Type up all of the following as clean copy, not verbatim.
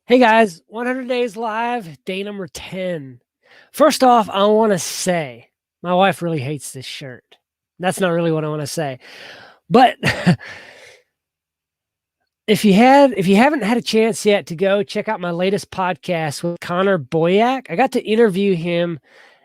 Hey guys, 100 Days Live, day number 10. First off, I want to say my wife really hates this shirt. That's not really what I want to say. But if you haven't had a chance yet to go check out my latest podcast with Connor Boyack, I got to interview him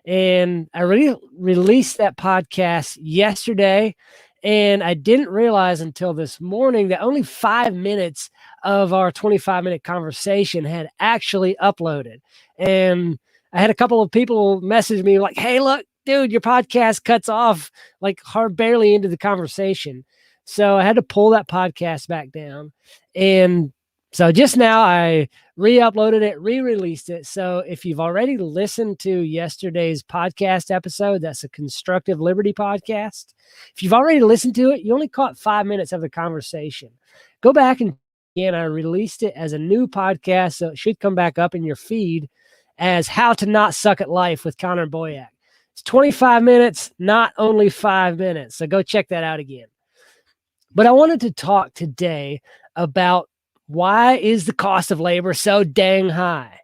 and I released that podcast yesterday. And I didn't realize until this morning that only 5 minutes of our 25-minute conversation had actually uploaded. And I had a couple of people message me like, hey, look, dude, your podcast cuts off like barely into the conversation. So I had to pull that podcast back down. And so just now I re-uploaded it, re-released it. So if you've already listened to yesterday's podcast episode, that's a Constructive Liberty podcast. If you've already listened to it, you only caught 5 minutes of the conversation. Go back and again, I released it as a new podcast, so it should come back up in your feed as How to Not Suck at Life with Connor Boyack. It's 25 minutes, not only 5 minutes. So go check that out again. But I wanted to talk today about why is the cost of labor so dang high?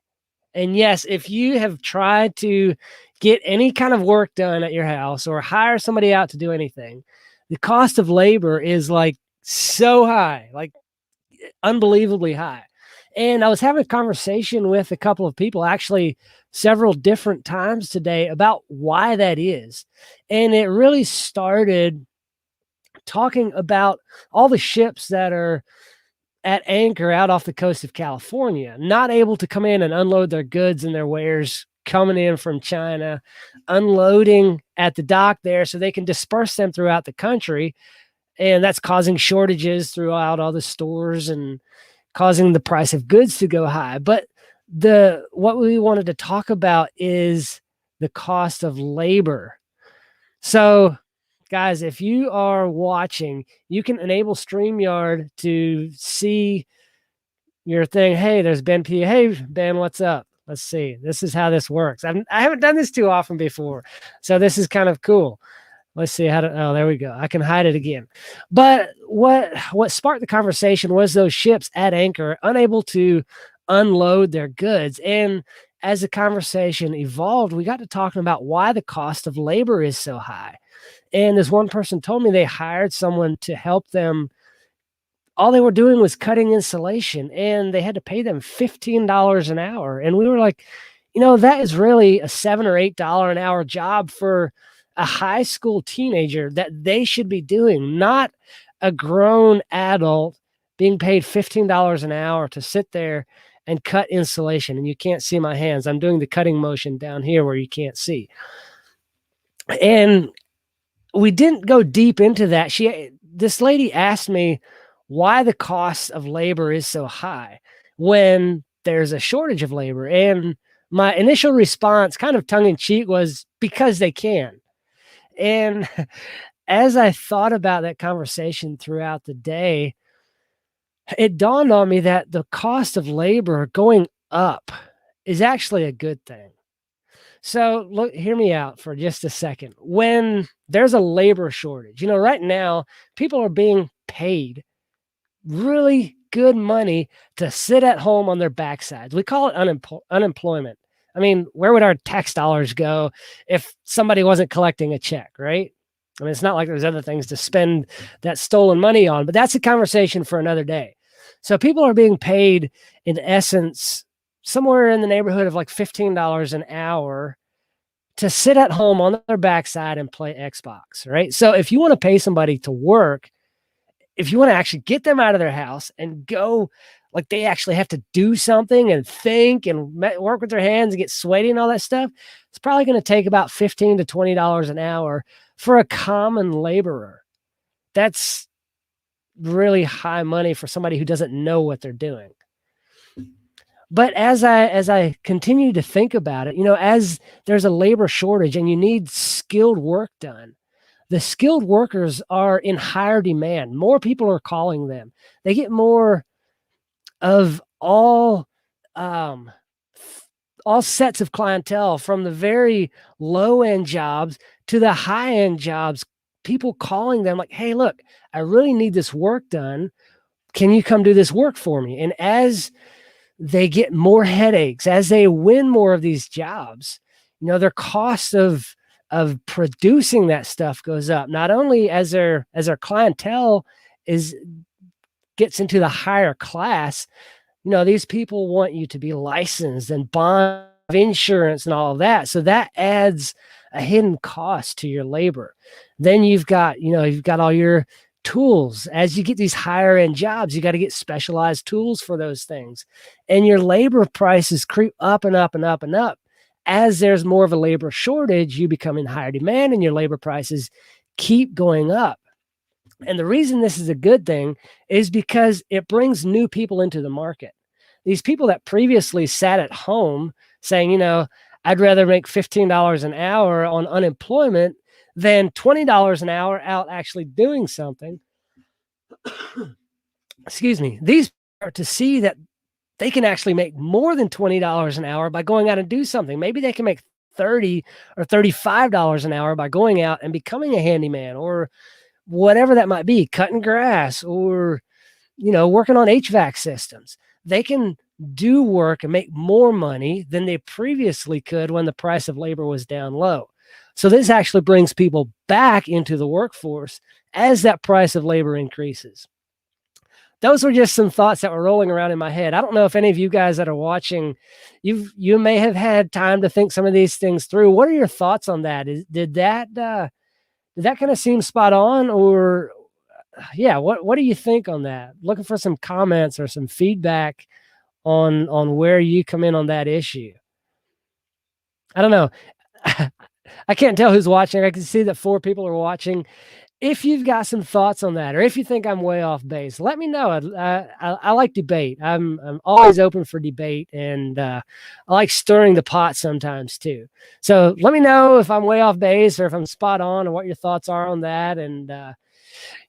And yes, if you have tried to get any kind of work done at your house or hire somebody out to do anything, the cost of labor is like so high, like unbelievably high. And I was having a conversation with a couple of people, actually several different times today, about why that is. And it really started talking about all the ships that are at anchor out off the coast of California, not able to come in and unload their goods and their wares coming in from China, unloading at the dock there so they can disperse them throughout the country. And that's causing shortages throughout all the stores and causing the price of goods to go high. But what we wanted to talk about is the cost of labor. So guys, if you are watching, you can enable StreamYard to see your thing. Hey, there's Ben P. Hey, Ben, what's up? Let's see. This is how this works. I haven't done this too often before, so this is kind of cool. Let's see how to, oh, there we go. I can hide it again. But what sparked the conversation was those ships at anchor, unable to unload their goods. And as the conversation evolved, we got to talking about why the cost of labor is so high. And this one person told me they hired someone to help them. All they were doing was cutting insulation, and they had to pay them $15 an hour. And we were like, that is really a $7 or $8 an hour job for a high school teenager that they should be doing, not a grown adult being paid $15 an hour to sit there and cut insulation. And you can't see my hands. I'm doing the cutting motion down here where you can't see. And we didn't go deep into that. This lady asked me why the cost of labor is so high when there's a shortage of labor. And my initial response, kind of tongue in cheek, was because they can. And as I thought about that conversation throughout the day, it dawned on me that the cost of labor going up is actually a good thing. So look, hear me out for just a second. When there's a labor shortage, right now, people are being paid really good money to sit at home on their backsides. We call it unemployment. I mean, where would our tax dollars go if somebody wasn't collecting a check, right? I mean, it's not like there's other things to spend that stolen money on, but that's a conversation for another day. So people are being paid, in essence, somewhere in the neighborhood of like $15 an hour to sit at home on their backside and play Xbox, right? So if you want to pay somebody to work, if you want to actually get them out of their house and go, like they actually have to do something and think and work with their hands and get sweaty and all that stuff, it's probably going to take about $15 to $20 an hour for a common laborer. That's really high money for somebody who doesn't know what they're doing. But as I continue to think about it, as there's a labor shortage and you need skilled work done, the skilled workers are in higher demand. More people are calling them. They get more of all sets of clientele, from the very low end jobs to the high end jobs. People calling them like, hey, look, I really need this work done. Can you come do this work for me? And as they get more headaches as they win more of these jobs. Their cost of producing that stuff goes up, not only as their clientele gets into the higher class. These people want you to be licensed and bond insurance and all of that. So that adds a hidden cost to your labor. Then you've got all your tools. As you get these higher end jobs, you got to get specialized tools for those things. And your labor prices creep up and up and up and up. As there's more of a labor shortage, you become in higher demand and your labor prices keep going up. And the reason this is a good thing is because it brings new people into the market. These people that previously sat at home saying, I'd rather make $15 an hour on unemployment than $20 an hour out actually doing something. Excuse me. These are to see that they can actually make more than $20 an hour by going out and do something. Maybe they can make $30 or $35 an hour by going out and becoming a handyman or whatever that might be, cutting grass or, working on HVAC systems. They can do work and make more money than they previously could when the price of labor was down low. So this actually brings people back into the workforce as that price of labor increases. Those were just some thoughts that were rolling around in my head. I don't know if any of you guys that are watching, you may have had time to think some of these things through. What are your thoughts on that? Did that kind of seem spot on, or what do you think on that? Looking for some comments or some feedback on where you come in on that issue. I don't know. I can't tell who's watching. I can see that 4 people are watching. If you've got some thoughts on that, or if you think I'm way off base, let me know. I like debate. I'm always open for debate, and I like stirring the pot sometimes too. So let me know if I'm way off base or if I'm spot on, and what your thoughts are on that. And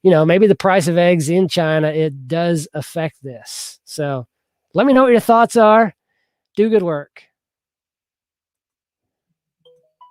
maybe the price of eggs in China, it does affect this. So let me know what your thoughts are. Do good work.